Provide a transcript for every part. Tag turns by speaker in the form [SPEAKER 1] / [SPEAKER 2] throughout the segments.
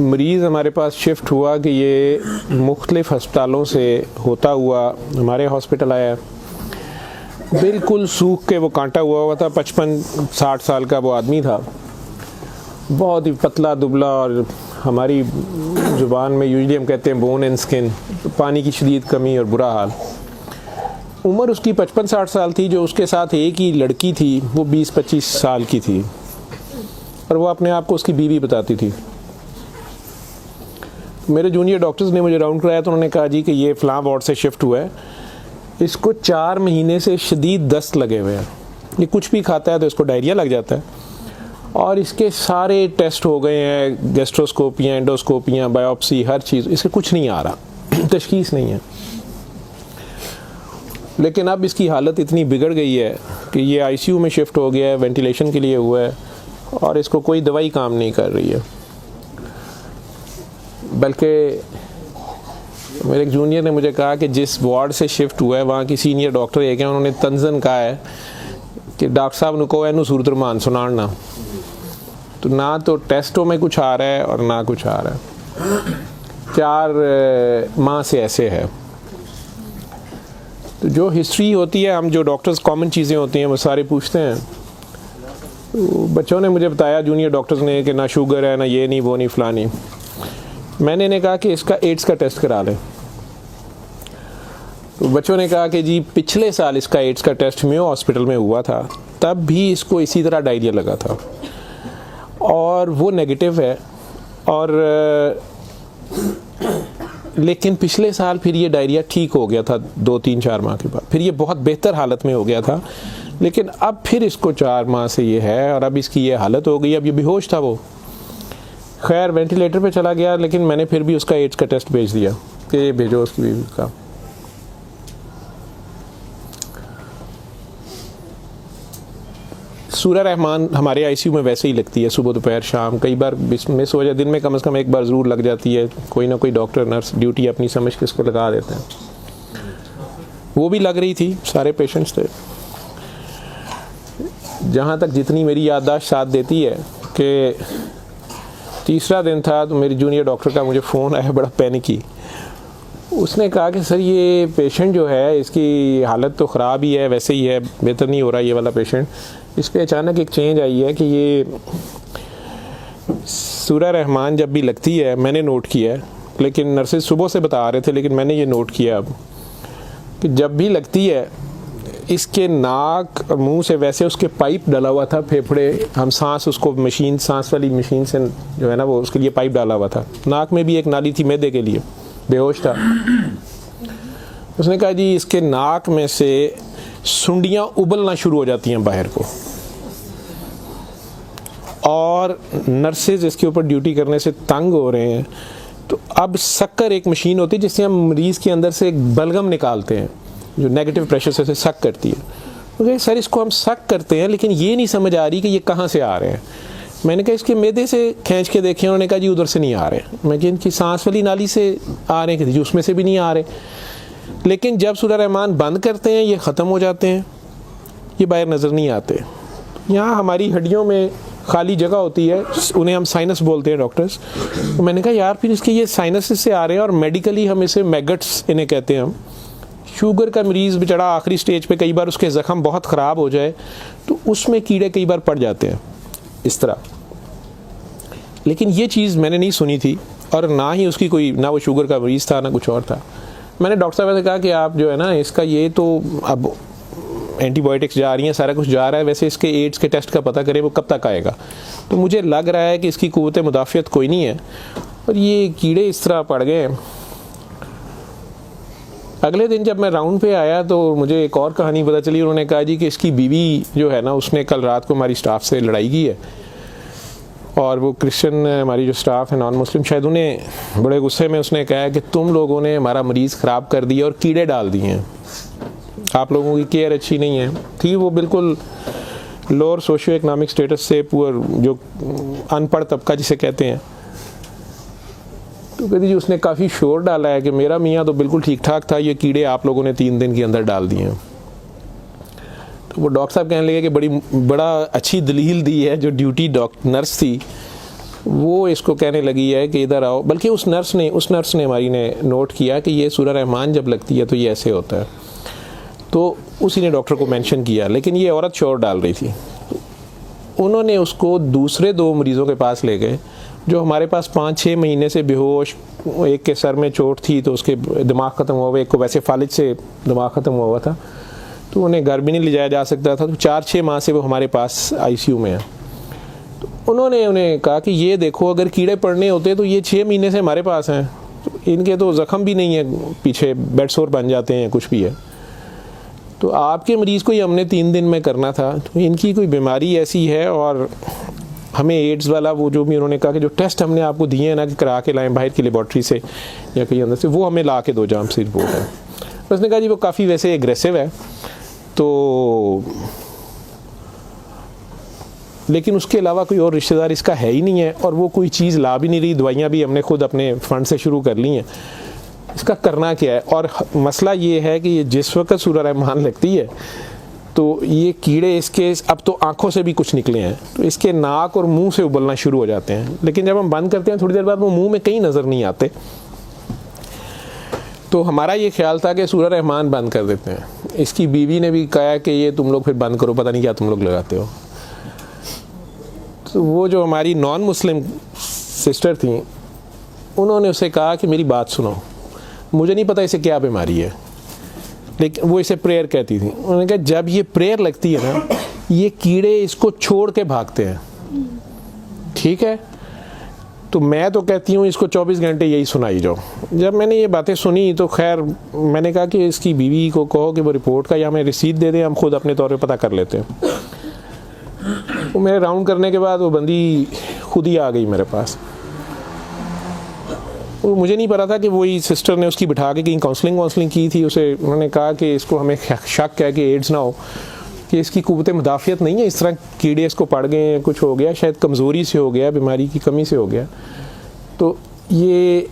[SPEAKER 1] मरीज़ हमारे पास शिफ्ट हुआ कि ये मुख्तलिफ़ अस्पतालों से होता हुआ हमारे हॉस्पिटल आया। बिल्कुल सूख के वो कांटा हुआ था, 55-60 साल का वो आदमी था, बहुत ही पतला दुबला, और हमारी ज़ुबान में यूजुअली हम कहते हैं बोन एंड स्किन, पानी की शदीद कमी और बुरा हाल। उम्र उसकी 55-60 साल थी। जो उसके साथ एक ही लड़की थी वो 20-25 साल की थी, और वो अपने आप को उसकी बीवी बताती थी। मेरे जूनियर डॉक्टर्स ने मुझे राउंड कराया तो उन्होंने कहा जी कि ये फ़लाँ वार्ड से शिफ्ट हुआ है, इसको 4 महीने से शदीद दस्त लगे हुए हैं, ये कुछ भी खाता है तो इसको डायरिया लग जाता है, और इसके सारे टेस्ट हो गए हैं, गैस्ट्रोस्कोपियाँ, एंडोस्कोपियाँ, बायोप्सी, हर चीज़, इसके कुछ नहीं आ रहा, तशख़ीस नहीं है। लेकिन अब इसकी हालत इतनी बिगड़ गई है कि ये आईसीयू में शिफ्ट हो गया है, वेंटिलेशन के लिए हुआ है, और इसको कोई दवाई काम नहीं कर रही है। बल्कि मेरे एक जूनियर ने मुझे कहा कि जिस वार्ड से शिफ्ट हुआ है वहाँ की सीनियर डॉक्टर एक हैं, उन्होंने तंजन कहा है कि डॉक्टर साहब ने कहो इनू सूरत रमान सुनाना, तो ना तो टेस्टों में कुछ आ रहा है और ना कुछ आ रहा है। 4 माह से ऐसे है। तो जो हिस्ट्री होती है, हम जो डॉक्टर्स कॉमन चीज़ें होती हैं वो सारे पूछते हैं। तो बच्चों ने मुझे बताया, जूनियर डॉक्टर्स ने, कि ना शुगर है, ना ये नहीं, वो नहीं, फ़लानी। मैंने इन्हें कहा कि इसका एड्स का टेस्ट करा लें। तो बच्चों ने कहा कि जी पिछले साल इसका एड्स का टेस्ट मेयो हॉस्पिटल में हुआ था, तब भी इसको इसी तरह डायरिया लगा था और वो नेगेटिव है, और लेकिन पिछले साल फिर ये डायरिया ठीक हो गया था 2-3-4 माह के बाद, फिर ये बहुत बेहतर हालत में हो गया था, लेकिन अब फिर इसको 4 माह से ये है और अब इसकी ये हालत हो गई। अब ये बेहोश था वो, खैर वेंटिलेटर पे चला गया, लेकिन मैंने फिर भी उसका एड्स का टेस्ट भेज दिया कि भेजो उसकी बीवी का। सूरा रहमान हमारे आईसीयू में वैसे ही लगती है, सुबह दोपहर शाम, कई बार मिस हो जाए, दिन में कम से कम एक बार ज़रूर लग जाती है। कोई ना कोई डॉक्टर नर्स ड्यूटी अपनी समझ के इसको लगा देते हैं। वो भी लग रही थी, सारे पेशेंट्स थे। जहाँ तक जितनी मेरी याददाश्त साथ देती है कि तीसरा दिन था तो मेरी जूनियर डॉक्टर का मुझे फ़ोन आया, बड़ा पैनिकी। उसने कहा कि सर ये पेशेंट जो है इसकी हालत तो ख़राब ही है, वैसे ही है, बेहतर नहीं हो रहा ये वाला पेशेंट, इस पर अचानक एक चेंज आई है कि ये सूरा रहमान जब भी लगती है, मैंने नोट किया है, लेकिन नर्सेज सुबह से बता रहे थे, लेकिन मैंने ये नोट किया अब कि जब भी लगती है इसके नाक और मुंह से वैसे उसके पाइप डाला हुआ था, फेफड़े, हम सांस उसको मशीन, सांस वाली मशीन से जो है ना वो उसके लिए पाइप डाला हुआ था, नाक में भी एक नाली थी मैदे के लिए, बेहोश था। उसने कहा जी इसके नाक में से सुंडियां उबलना शुरू हो जाती हैं बाहर को, और नर्सेज इसके ऊपर ड्यूटी करने से तंग हो रहे हैं। तो अब शक्कर एक मशीन होती है जिससे हम मरीज़ के अंदर से एक बलगम निकालते हैं जो नेगेटिव प्रेशर से उसे सक करती है। तो सर इसको हम सक करते हैं, लेकिन ये नहीं समझ आ रही कि ये कहाँ से आ रहे हैं। मैंने कहा इसके मैदे से खींच के देखें, उन्होंने कहा जी उधर से नहीं आ रहे। मैं कि इनकी सांस वाली नाली से आ रहे हैं, कि जी उसमें से भी नहीं आ रहे। लेकिन जब सूरा रहमान बंद करते हैं ये ख़त्म हो जाते हैं, ये बाहर नज़र नहीं आते। यहाँ हमारी हड्डियों में खाली जगह होती है, उन्हें हम साइनस बोलते हैं डॉक्टर्स। तो मैंने कहा यार फिर इसके ये साइनस से आ रहे हैं, और मेडिकली हम इसे मैगट्स इन्हें कहते हैं हम। शुगर का मरीज़ बेचारा आखिरी स्टेज पे, कई बार उसके ज़ख़म बहुत ख़राब हो जाए तो उसमें कीड़े कई बार पड़ जाते हैं इस तरह। लेकिन ये चीज़ मैंने नहीं सुनी थी, और ना ही उसकी कोई, ना वो शुगर का मरीज़ था ना कुछ और था। मैंने डॉक्टर साहब से कहा कि आप जो है ना इसका ये तो अब एंटीबायोटिक्स जा रही हैं, सारा कुछ जा रहा है, वैसे इसके एड्स के टेस्ट का पता करें वो कब तक आएगा। तो मुझे लग रहा है कि इसकी क़ुव्वत मुदाफ़ियत कोई नहीं है, और ये कीड़े इस तरह पड़ गए। अगले दिन जब मैं राउंड पे आया तो मुझे एक और कहानी पता चली। उन्होंने कहा जी कि इसकी बीवी जो है ना उसने कल रात को हमारी स्टाफ से लड़ाई की है, और वो क्रिश्चियन हमारी जो स्टाफ है नॉन मुस्लिम, शायद उन्हें बड़े गुस्से में उसने कहा कि तुम लोगों ने हमारा मरीज़ ख़राब कर दिया और कीड़े डाल दिए हैं, आप लोगों की केयर अच्छी नहीं है। थी वो बिल्कुल लोअर सोशियो इकनॉमिक स्टेटस से, पुअर, जो अनपढ़ तबका जिसे कहते हैं। तो कहती जी उसने काफ़ी शोर डाला है कि मेरा मियाँ तो बिल्कुल ठीक ठाक था, ये कीड़े आप लोगों ने 3 दिन के अंदर डाल दिए हैं। तो वो डॉक्टर साहब कहने लगे कि बड़ा अच्छी दलील दी है जो ड्यूटी नर्स थी, वो इसको कहने लगी है कि इधर आओ, बल्कि उस नर्स ने हमारी ने नोट किया कि ये सूरह रहमान जब लगती है तो ये ऐसे होता है, तो उसी ने डॉक्टर को मेंशन किया, लेकिन ये औरत शोर डाल रही थी। उन्होंने उसको दूसरे 2 मरीज़ों के पास ले गए जो हमारे पास 5-6 महीने से बेहोश, एक के सर में चोट थी तो उसके दिमाग ख़त्म हुआ, एक को वैसे फालिज से दिमाग ख़त्म हुआ था, तो उन्हें घर भी नहीं ले जाया जा सकता था, तो 4-6 माह से वो हमारे पास आईसीयू में है। तो उन्होंने उन्हें कहा कि ये देखो, अगर कीड़े पड़ने होते तो ये 6 महीने से हमारे पास हैं, तो इनके तो ज़ख़म भी नहीं है, पीछे बेड सोर बन जाते हैं, कुछ भी है, तो आपके मरीज़ को ये हमने 3 दिन में करना था, तो इनकी कोई बीमारी ऐसी है। और हमें एड्स वाला वो जो भी उन्होंने कहा कि जो टेस्ट हमने आपको दिए हैं ना कि करा के लाएं बाहर की लेबॉर्ट्री से या कहीं अंदर से, वो हमें ला के दो जाम से रिपोर्ट है। उसने कहा जी वो काफ़ी वैसे एग्रेसिव है, तो लेकिन उसके अलावा कोई और रिश्तेदार इसका है ही नहीं है, और वो कोई चीज़ ला भी नहीं रही, दवाइयाँ भी हमने खुद अपने फ़ंड से शुरू कर ली हैं, इसका करना क्या है। और मसला ये है कि ये जिस वक्त सूरह रहमान लगती है तो ये कीड़े इसके अब तो आंखों से भी कुछ निकले हैं, तो इसके नाक और मुंह से उबलना शुरू हो जाते हैं, लेकिन जब हम बंद करते हैं थोड़ी देर बाद वो मुंह में कहीं नज़र नहीं आते। तो हमारा ये ख्याल था कि सूरह रहमान बंद कर देते हैं। इसकी बीवी ने भी कहा कि ये तुम लोग फिर बंद करो, पता नहीं क्या तुम लोग लगाते हो। तो वो जो हमारी नॉन मुस्लिम सिस्टर थी, उन्होंने उसे कहा कि मेरी बात सुनो, मुझे नहीं पता इसे क्या बीमारी है, लेकिन वो इसे प्रेयर कहती थी। उन्होंने कहा जब ये प्रेयर लगती है ना, ये कीड़े इसको छोड़ के भागते हैं, ठीक है, तो मैं तो कहती हूँ इसको 24 घंटे यही सुनाई जाओ। जब मैंने ये बातें सुनी तो खैर मैंने कहा कि इसकी बीवी को कहो कि वो रिपोर्ट का या हमें रसीद दे दें, हम खुद अपने तौर पे पता कर लेते हैं। तो मेरे राउंड करने के बाद वो बंदी खुद ही आ गई मेरे पास। वो मुझे नहीं पता था कि वही सिस्टर ने उसकी बिठा के कहीं काउंसलिंग की थी। उसे उन्होंने कहा कि इसको हमें शक है कि एड्स ना हो, कि इसकी कुव्वत मुदाफ़ियत नहीं है, इस तरह कीड़े इसको पड़ गए हैं, कुछ हो गया, शायद कमज़ोरी से हो गया, बीमारी की कमी से हो गया। तो ये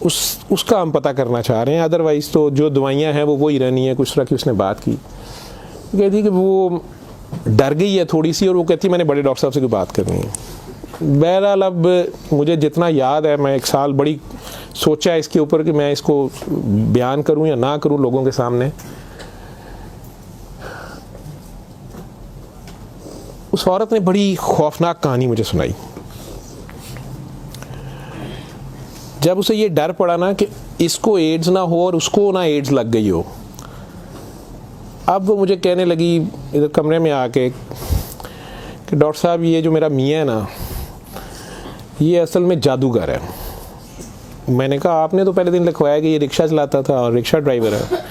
[SPEAKER 1] उसका हम पता करना चाह रहे हैं, अदरवाइज़ तो जो दवाइयाँ हैं वो वही रहनी है। कुछ तरह की उसने बात की, कहती कि वो डर गई है थोड़ी सी, और वो कहती मैंने बड़े डॉक्टर साहब से कोई बात करनी है। बहरहाल अब मुझे जितना याद है, मैं 1 साल बड़ी सोचा है इसके ऊपर कि मैं इसको बयान करूं या ना करूं लोगों के सामने। उस औरत ने बड़ी खौफनाक कहानी मुझे सुनाई। जब उसे ये डर पड़ा ना कि इसको एड्स ना हो और उसको ना एड्स लग गई हो, अब वो मुझे कहने लगी इधर कमरे में आके कि डॉक्टर साहब ये जो मेरा मियाँ है ना, ये असल में जादूगर है। मैंने कहा आपने तो पहले दिन लिखवाया कि ये रिक्शा चलाता था और रिक्शा ड्राइवर है।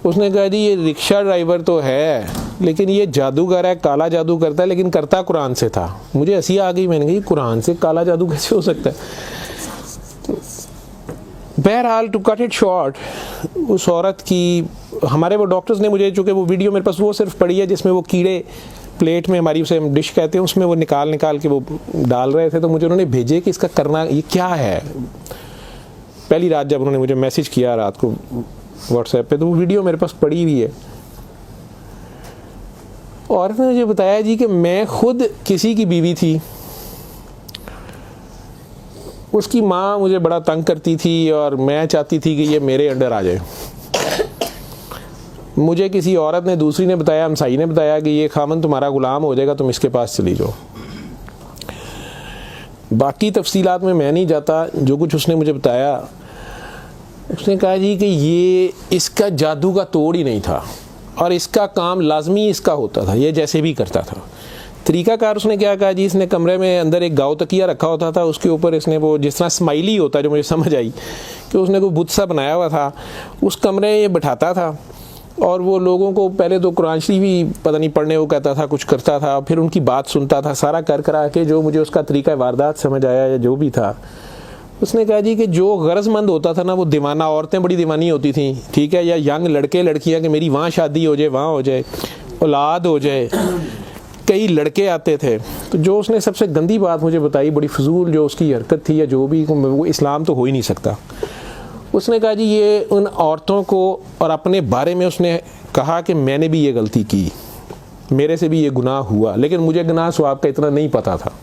[SPEAKER 1] उसने कहा जी ये रिक्शा ड्राइवर तो है, लेकिन ये जादूगर है, काला जादू करता है, लेकिन करता कुरान से था। मुझे हंसी आ गई, मैंने कहा कुरान से काला जादू कैसे हो सकता है। बहरहाल टू कट इट शॉर्ट, उस औरत की हमारे वो डॉक्टर्स ने मुझे, चूँकि वो वीडियो मेरे पास वो सिर्फ पड़ी है जिसमें वो कीड़े प्लेट में हमारी, उसे हम डिश कहते हैं, उसमें वो निकाल के वो डाल रहे थे, तो मुझे उन्होंने भेजे कि इसका करना ये क्या है। पहली रात जब उन्होंने मुझे मैसेज किया रात को व्हाट्सएप पे, तो वो वीडियो मेरे पास पड़ी हुई है। औरत ने मुझे बताया जी कि मैं खुद किसी की बीवी थी, उसकी माँ मुझे बड़ा तंग करती थी और मैं चाहती थी कि ये मेरे अंडर आ जाए। मुझे किसी औरत ने, दूसरी ने बताया, हमसाई ने बताया कि ये खामन तुम्हारा गुलाम हो जाएगा, तुम इसके पास चली जाओ। बाकी तफसीलात में मैं नहीं जाता, जो कुछ उसने मुझे बताया, उसने कहा जी कि ये इसका जादू का तोड़ ही नहीं था और इसका काम लाजमी इसका होता था, ये जैसे भी करता था। तरीकाकार उसने क्या कहा जी, इसने कमरे में अंदर एक गाँव तकिया रखा होता था, उसके ऊपर इसने वो जिस तरह स्माइली होता है, जो मुझे समझ आई कि उसने कोई बुत सा बनाया हुआ था, उस कमरे में ये बैठाता था और वो लोगों को पहले तो कुरान शरीफ ही पता नहीं पढ़ने वो कहता था, कुछ करता था, फिर उनकी बात सुनता था, सारा कर करा के जो मुझे उसका तरीका वारदात समझ आया या जो भी था। उसने कहा जी कि जो गरजमंद होता था ना, वो दीवाना, औरतें बड़ी दीवानी होती थी, ठीक है, या यंग लड़के लड़कियां कि मेरी वहाँ शादी हो जाए, वहाँ हो जाए, औलाद हो जाए, कई लड़के आते थे। तो जो उसने सबसे गंदी बात मुझे बताई, बड़ी फजूल जो उसकी हरकत थी या जो भी, वो इस्लाम तो हो ही नहीं सकता। उसने कहा जी ये उन औरतों को, और अपने बारे में उसने कहा कि मैंने भी ये गलती की, मेरे से भी ये गुनाह हुआ, लेकिन मुझे गुनाह सवाब का इतना नहीं पता था।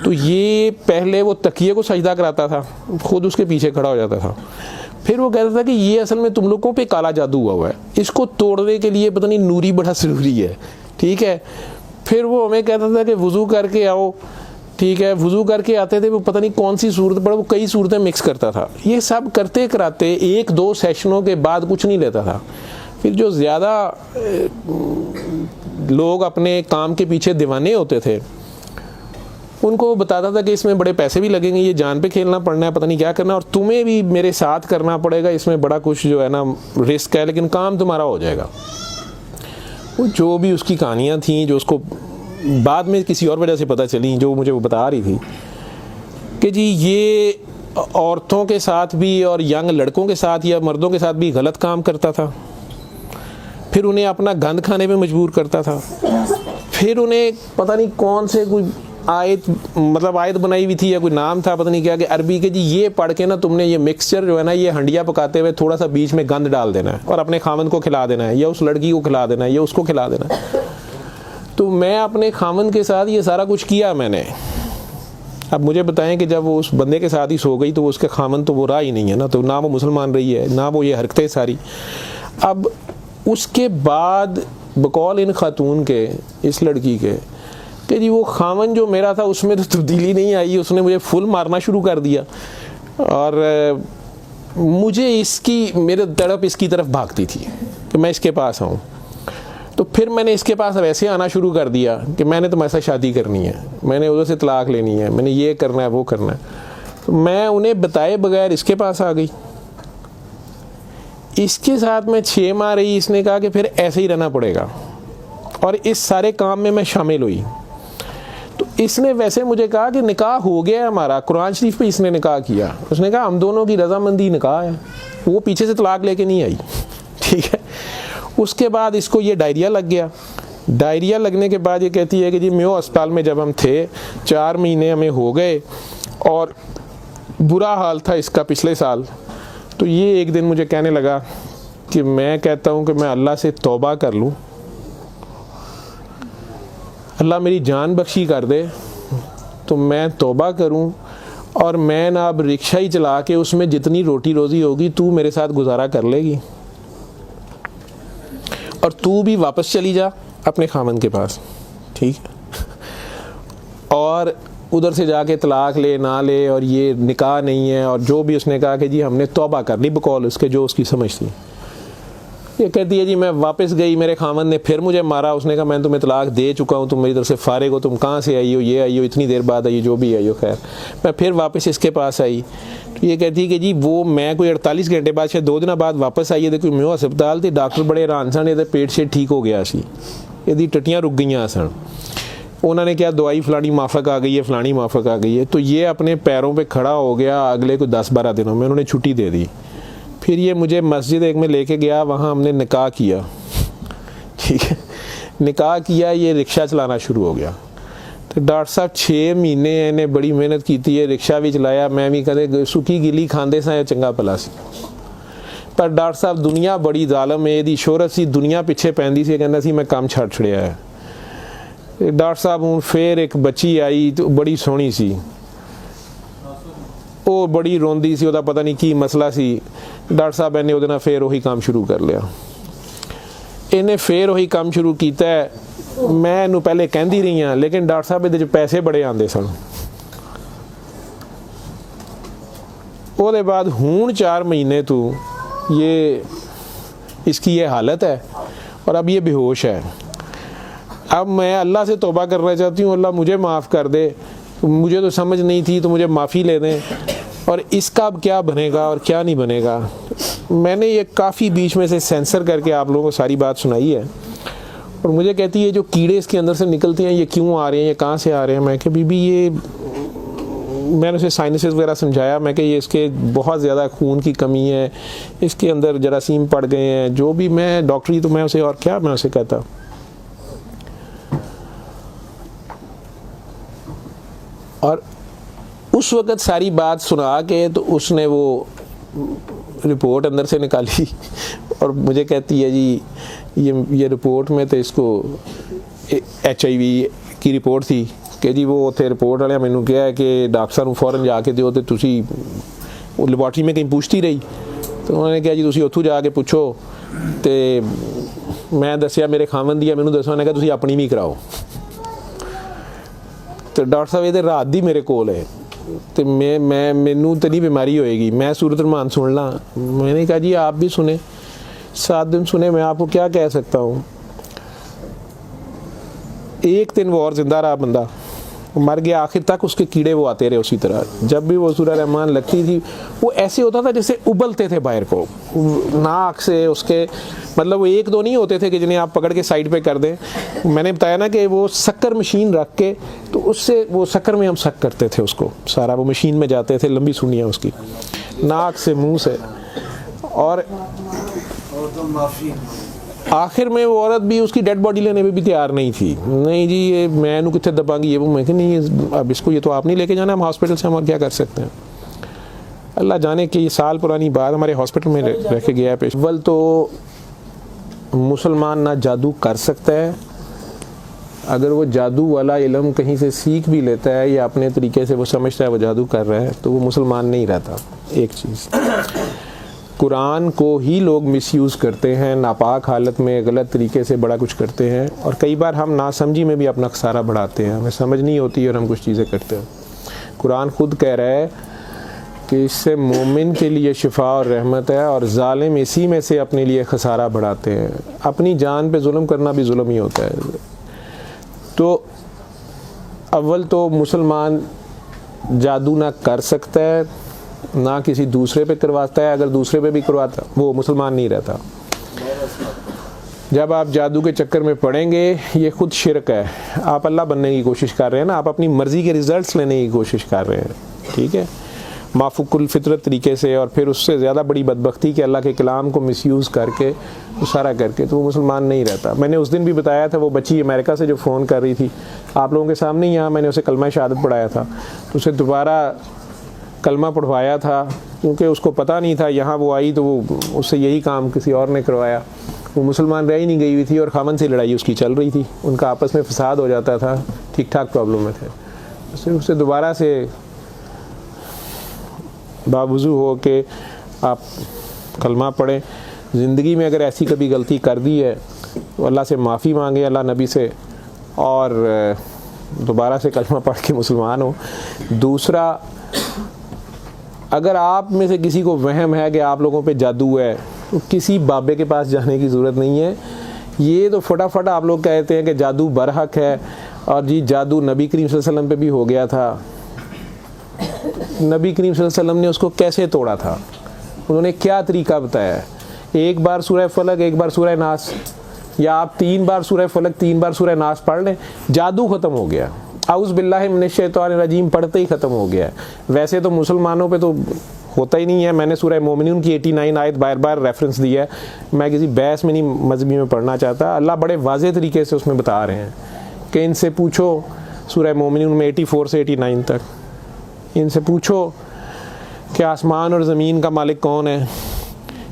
[SPEAKER 1] तो ये पहले वो तकिए को सजदा कराता था, खुद उसके पीछे खड़ा हो जाता था। फिर वो कहता था कि ये असल में तुम लोगों पे काला जादू हुआ है, इसको तोड़ने के लिए पता नहीं नूरी बड़ा ज़रूरी है, ठीक है। फिर वो हमें कहता था कि वज़ू करके आओ, ठीक है। वज़ू करके आते थे, वो पता नहीं कौन सी सूरत पड़ा, वो कई सूरतें मिक्स करता था। ये सब करते कराते 1-2 सेशनों के बाद कुछ नहीं लेता था। फिर जो ज़्यादा लोग अपने काम के पीछे दीवाने होते थे, उनको वो बताता था कि इसमें बड़े पैसे भी लगेंगे, ये जान पे खेलना पड़ना है, पता नहीं क्या करना, और तुम्हें भी मेरे साथ करना पड़ेगा, इसमें बड़ा कुछ जो है ना रिस्क है, लेकिन काम तुम्हारा हो जाएगा। वो जो भी उसकी कहानियाँ थीं, जो उसको बाद में किसी और वजह से पता चली, जो मुझे वो बता रही थी कि जी ये औरतों के साथ भी और यंग लड़कों के साथ या मर्दों के साथ भी गलत काम करता था। फिर उन्हें अपना गंद खाने पे मजबूर करता था। फिर उन्हें पता नहीं कौन से कोई आयत बनाई हुई थी या कोई नाम था, पता नहीं क्या, कि अरबी के जी ये पढ़ के ना तुमने ये मिक्सचर जो है ना, ये हंडिया पकाते हुए थोड़ा सा बीच में गंद डाल देना है और अपने खामन को खिला देना है, या उस लड़की को खिला देना है, या उसको खिला देना है। तो मैं अपने खामन के साथ ये सारा कुछ किया मैंने। अब मुझे बताएं कि जब वो उस बंदे के साथ ही सो गई तो उसके खामन तो वो रहा ही नहीं है ना, तो ना वो मुसलमान रही है, ना वो ये हरकतें सारी। अब उसके बाद बकौल इन खातून के, इस लड़की के, कि जी वो खामन जो मेरा था उसमें तो तब्दीली नहीं आई, उसने मुझे फुल मारना शुरू कर दिया, और मुझे मेरे तड़प इसकी तरफ भागती थी कि मैं इसके पास आऊँ। तो फिर मैंने इसके पास वैसे आना शुरू कर दिया कि मैंने तुम्हारे साथ शादी करनी है, मैंने उधर से तलाक लेनी है, मैंने ये करना है, वो करना है। तो मैं उन्हें बताए बगैर इसके पास आ गई। इसके साथ मैं 6 माह रही। इसने कहा कि फिर ऐसे ही रहना पड़ेगा, और इस सारे काम में मैं शामिल हुई। तो इसने वैसे मुझे कहा कि निकाह हो गया है हमारा, कुरान शरीफ पे इसने निकाह किया। उसने कहा हम दोनों की रजामंदी निकाह है, वो पीछे से तलाक लेके नहीं आई, ठीक है। उसके बाद इसको ये डायरिया लग गया। डायरिया लगने के बाद ये कहती है कि जी मेयो अस्पताल में जब हम थे 4 महीने हमें हो गए, और बुरा हाल था इसका पिछले साल। तो ये एक दिन मुझे कहने लगा कि मैं कहता हूँ कि मैं अल्लाह से तौबा कर लूँ, अल्लाह मेरी जान बख्शी कर दे, तो मैं तौबा करूँ और मैं ना अब रिक्शा ही चला के उसमें जितनी रोटी रोज़ी होगी तू मेरे साथ गुजारा कर लेगी, और तू भी वापस चली जा अपने खामन के पास, ठीक है। और उधर से जाके तलाक ले ना ले, और ये निकाह नहीं है, और जो भी उसने कहा कि जी हमने तौबा कर ली बकौल उसके, जो उसकी समझ थी। ये कहती है जी मैं वापस गई, मेरे खामन ने फिर मुझे मारा। उसने कहा मैं तुम्हें तलाक दे चुका हूँ, तुम मेरी तरफ से फारिग हो, तुम कहाँ से आई हो, ये आई हो, इतनी देर बाद आई हो, जो भी आई हो। खैर मैं फिर वापस इसके पास आई। तो ये कहती है कि जी वो मैं कोई 48 घंटे बाद, शायद 2 दिन बाद वापस आई है। देखो मैं अस्पताल थी, डॉक्टर बड़े हैरान सन, ये पेट से ठीक हो गया सी, यदि टट्टियाँ रुक गई सन। उन्होंने क्या दवाई फलानी माफक आ गई है, फलानी माफक आ गई है। तो ये अपने पैरों पे खड़ा हो गया। अगले कोई 10-12 दिनों में उन्होंने छुट्टी दे दी। फिर ये मुझे मस्जिद एक में लेके गया, वहाँ हमने निकाह किया, ठीक है। निकाह किया, ये रिक्शा चलाना शुरू हो गया। तो डॉक्टर साहब 6 महीने इन्हें बड़ी मेहनत की थी, रिक्शा भी चलाया, मैं भी कदे सुखी गिली खांदे सा चंगा भला सी। पर डॉक्टर साहब दुनिया बड़ी जालम है, ਇਹਦੀ शोहरत सी दुनिया पिछे पैंदी सी, कहना सी मैं काम छड़ छड़िया है। डॉक्टर साहब हूँ फिर एक बच्ची आई, तो बड़ी सोहनी सी, वो बड़ी रोंदी सी, ਉਹਦਾ पता नहीं की मसला सी। डॉक्टर साहब ने ਉਹਦੇ ਨਾਲ फिर वही काम शुरू कर लिया। इन्हें फिर वही काम शुरू किया है। मैं ਇਹਨੂੰ पहले कहती रही हाँ, लेकिन डॉक्टर साहब ਇਹਦੇ 'ਚ पैसे बड़े आते सन। ਉਹਦੇ बाद हूँ 4 महीने तो ये इसकी ये हालत है, और अब ये बेहोश है। अब मैं अल्लाह से तौबा करना चाहती हूँ, अल्लाह मुझे माफ़ कर दे, मुझे तो समझ नहीं थी, तो मुझे माफ़ी ले दें, और इसका अब क्या बनेगा और क्या नहीं बनेगा। मैंने ये काफ़ी बीच में से सेंसर करके आप लोगों को सारी बात सुनाई है। और मुझे कहती है जो कीड़े इसके अंदर से निकलते हैं ये क्यों आ रहे हैं, ये कहाँ से आ रहे हैं। मैं कि बीबी ये, मैंने उसे साइनसेस वगैरह समझाया। मैं कि ये इसके बहुत ज़्यादा खून की कमी है, इसके अंदर जरासीम पड़ गए हैं, जो भी। मैं डॉक्टरी तो मैं उसे और क्या मैं उसे कहता। और उस वक़्त सारी बात सुना के तो उसने वो रिपोर्ट अंदर से निकाली, और मुझे कहती है जी ये रिपोर्ट में तो इसको HIV की रिपोर्ट थी, कि जी वो ਉੱਥੇ ਰਿਪੋਰਟ ਵਾਲਿਆਂ ਮੈਨੂੰ ਕਿਹਾ है कि डॉक्टर साहब ਨੂੰ ਫੌਰਨ ਜਾ ਕੇ ਦਿਓ, ਤੇ ਤੁਸੀਂ ਉਹ ਲੈਬੋਰਟਰੀ में कहीं पूछती रही, तो उन्होंने कहा जी ਤੁਸੀਂ ਉੱਥੋਂ ਜਾ ਕੇ ਪੁੱਛੋ। ਤੇ मैं दसिया मेरे खावन दी है, मैनू दसो, उन्हें कहा तुसीं अपनी भी कराओ। तो डॉक्टर साहब ये रात दी मेरे कोल है, तो मैनू तो नहीं बीमारी होएगी, मैं सूरत रमान सुन ला। मैंने कहा जी आप भी सुने, 7 दिन सुने, मैं आपको क्या कह सकता हूँ। एक दिन वो और जिंदा रहा, बंदा मर गया, आखिर तक उसके कीड़े वो आते रहे उसी तरह। जब भी वो सूरह रहमान लगती थी वो ऐसे होता था जैसे उबलते थे बाहर को, नाक से उसके, मतलब वो 1-2 नहीं होते थे कि जिन्हें आप पकड़ के साइड पे कर दें। मैंने बताया ना कि वो शक्कर मशीन रख के, तो उससे वो शक्कर में हम शक करते थे उसको सारा, वो मशीन में जाते थे, लंबी सुनियाँ उसकी नाक से मुँह से। और आखिर में वो औरत भी उसकी डेड बॉडी लेने में भी तैयार नहीं थी। नहीं जी ये मैं इन्हू कितने दबांगी, ये वो, मैं कि नहीं अब इसको, ये तो आप नहीं लेके जाना, हम हॉस्पिटल से हम और क्या कर सकते हैं। अल्लाह जाने कि ये साल पुरानी बात हमारे हॉस्पिटल में रह के गया पेश। अव्वल तो मुसलमान ना जादू कर सकता है, अगर वो जादू वाला इल्म कहीं से सीख भी लेता है या अपने तरीके से वो समझता है वो जादू कर रहा है, तो वो मुसलमान नहीं रहता। एक चीज़, कुरान को ही लोग मिसयूज़ करते हैं, नापाक हालत में गलत तरीके से बड़ा कुछ करते हैं, और कई बार हम नासमझी में भी अपना खसारा बढ़ाते हैं, हमें समझ नहीं होती और हम कुछ चीज़ें करते हैं। कुरान खुद कह रहा है कि इससे मोमिन के लिए शिफा और रहमत है, और जालिम इसी में से अपने लिए खसारा बढ़ाते हैं। अपनी जान पे जुल्म करना भी जुल्म ही होता है। तो अव्वल तो मुसलमान जादू ना कर सकता है, ना किसी दूसरे पे करवाता है, अगर दूसरे पे भी करवाता वो मुसलमान नहीं रहता। जब आप जादू के चक्कर में पड़ेंगे, ये खुद शिरक है, आप अल्लाह बनने की कोशिश कर रहे हैं ना, आप अपनी मर्ज़ी के रिज़ल्ट्स लेने की कोशिश कर रहे हैं, ठीक है, माफुकुल फितरत तरीके से, और फिर उससे ज़्यादा बड़ी बदबख्ती कि अल्लाह के कलाम को मिसयूज़ करके, वो सारा करके, तो वो मुसलमान नहीं रहता। मैंने उस दिन भी बताया था, वो बच्ची अमेरिका से जो फ़ोन कर रही थी आप लोगों के सामने ही, यहाँ मैंने उसे कलमा शहादत पढ़ाया था, तो उसे दोबारा कलमा पढ़वाया था, क्योंकि उसको पता नहीं था। यहाँ वो आई तो वो उससे यही काम किसी और ने करवाया, वो मुसलमान रह ही नहीं गई हुई थी, और खामन से लड़ाई उसकी चल रही थी, उनका आपस में फसाद हो जाता था, ठीक ठाक प्रॉब्लम में थे। उससे दोबारा से बावजू हो के आप कलमा पढ़ें। ज़िंदगी में अगर ऐसी कभी गलती कर दी है तो अल्लाह से माफ़ी मांगे, अल्लाह नबी से, और दोबारा से कलमा पढ़ के मुसलमान हो। दूसरा, अगर आप में से किसी को वहम है कि आप लोगों पे जादू है, तो किसी बाबे के पास जाने की ज़रूरत नहीं है। ये तो फटाफट आप लोग कहते हैं कि जादू बरहक है, और जी जादू नबी करीम सल्लल्लाहु अलैहि वसल्लम पे भी हो गया था। नबी करीम सल्लल्लाहु अलैहि वसल्लम ने उसको कैसे तोड़ा था, उन्होंने क्या तरीका बताया? एक बार सूरह फलक, एक बार सूरह नास, या आप 3 बार सूरह फलक 3 बार सूरह नास पढ़ लें, जादू ख़त्म हो गया। औज़ु बिल्लाहि मिनश शैतानिर रजीम पढ़ते ही ख़त्म हो गया है। वैसे तो मुसलमानों पे तो होता ही नहीं है। मैंने सूरह मोमिनून की 89 आयत बार बार रेफरेंस दिया है, मैं किसी बहस में नहीं, मजहबी में पढ़ना चाहता। अल्लाह बड़े वाज़ेह तरीके से उसमें बता रहे हैं कि इनसे पूछो, सूरह मोमिनून में 84 से 89 तक, इनसे पूछो कि आसमान और ज़मीन का मालिक कौन है,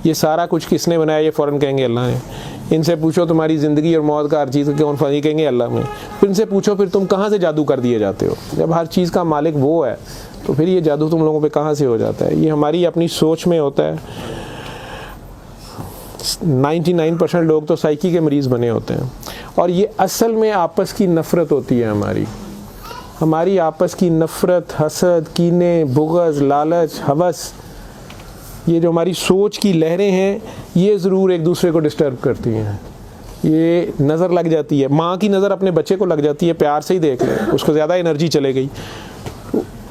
[SPEAKER 1] ये सारा कुछ किसने बनाया, ये फ़ौरन कहेंगे अल्लाह ने। इनसे पूछो तुम्हारी ज़िंदगी और मौत का हर चीज़ कौन फनी, कहेंगे अल्लाह में। फिर इनसे पूछो फिर तुम कहाँ से जादू कर दिए जाते हो, जब हर चीज़ का मालिक वो है, तो फिर ये जादू तुम लोगों पे कहाँ से हो जाता है? ये हमारी अपनी सोच में होता है। 99% लोग तो साइकी के मरीज़ बने होते हैं, और ये असल में आपस की नफ़रत होती है हमारी आपस की नफ़रत, हसद, कीने, बुग़्ज़, लालच, हवस, ये जो हमारी सोच की लहरें हैं, ये ज़रूर एक दूसरे को डिस्टर्ब करती हैं। ये नज़र लग जाती है, माँ की नज़र अपने बच्चे को लग जाती है, प्यार से ही देख ले, उसको ज़्यादा एनर्जी चले गई,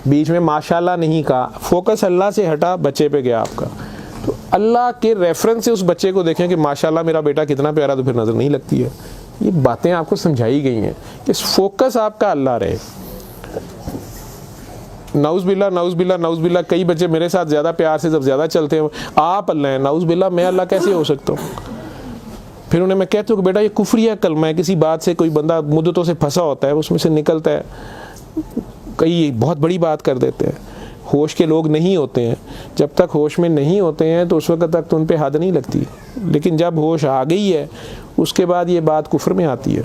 [SPEAKER 1] बीच में माशाल्लाह नहीं कहा, फोकस अल्लाह से हटा, बच्चे पे गया आपका। तो अल्लाह के रेफरेंस से उस बच्चे को देखें कि माशाल्लाह मेरा बेटा कितना प्यारा, तो फिर नज़र नहीं लगती है। ये बातें आपको समझाई गई हैं कि फोकस आपका अल्लाह रहे। नाउज़ बिल्ला, कई बच्चे मेरे साथ ज़्यादा प्यार से जब ज़्यादा चलते हैं, आप अल्लाह हैं, नाउज़ बिल्ला मैं अल्लाह कैसे हो सकता हूँ? फिर उन्हें मैं कहता हूँ कि बेटा ये कुफ्रिया कलमा है, किसी बात से कोई बंदा मुद्दतों से फंसा होता है, उसमें से निकलता है, कई बहुत बड़ी बात कर देते हैं। होश के लोग नहीं होते हैं, जब तक होश में नहीं होते हैं तो उस वक्त तक तो उन पे हद नहीं लगती, लेकिन जब होश आ गई है उसके बाद ये बात कुफ्र में आती है।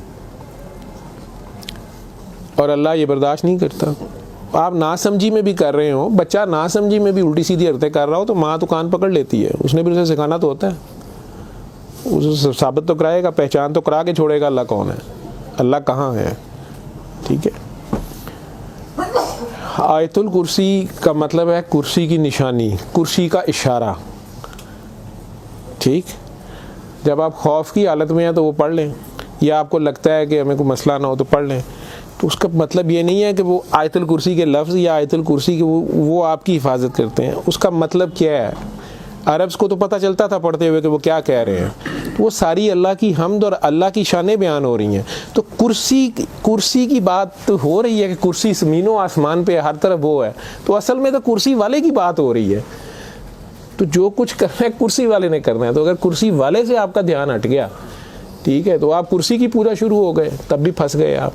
[SPEAKER 1] और अल्लाह ये बर्दाश्त नहीं करता। आप नासमझी में भी कर रहे हो, बच्चा नासमझी में भी उल्टी सीधी हरकतें कर रहा हो तो माँ तो कान पकड़ लेती है, उसने भी उसे सिखाना तो होता है, उसे साबित तो कराएगा, पहचान तो करा के छोड़ेगा अल्लाह कौन है, अल्लाह कहाँ है। ठीक है, आयतुल कुर्सी का मतलब है कुर्सी की निशानी, कुर्सी का इशारा। ठीक, जब आप खौफ की हालत में हैं तो वो पढ़ लें, या आपको लगता है कि हमें कोई मसला ना हो तो पढ़ लें। तो उसका मतलब ये नहीं है कि वो आयतुल कुर्सी के लफ्ज़ या आयतुल कुर्सी के वो आपकी हिफाजत करते हैं। उसका मतलब क्या है, अरब्स को तो पता चलता था पढ़ते हुए कि वो क्या कह रहे हैं। तो वो सारी अल्लाह की हम्द और अल्लाह की शानें बयान हो रही हैं। तो कुर्सी की बात तो हो रही है कि कुर्सी ज़मीनों आसमान पे हर तरफ वो है, तो असल में तो कुर्सी वाले की बात हो रही है। तो जो कुछ करना है कुर्सी वाले ने करना है। तो अगर कुर्सी वाले से आपका ध्यान हट गया, ठीक है, तो आप कुर्सी की पूजा शुरू हो गए, तब भी फंस गए आप।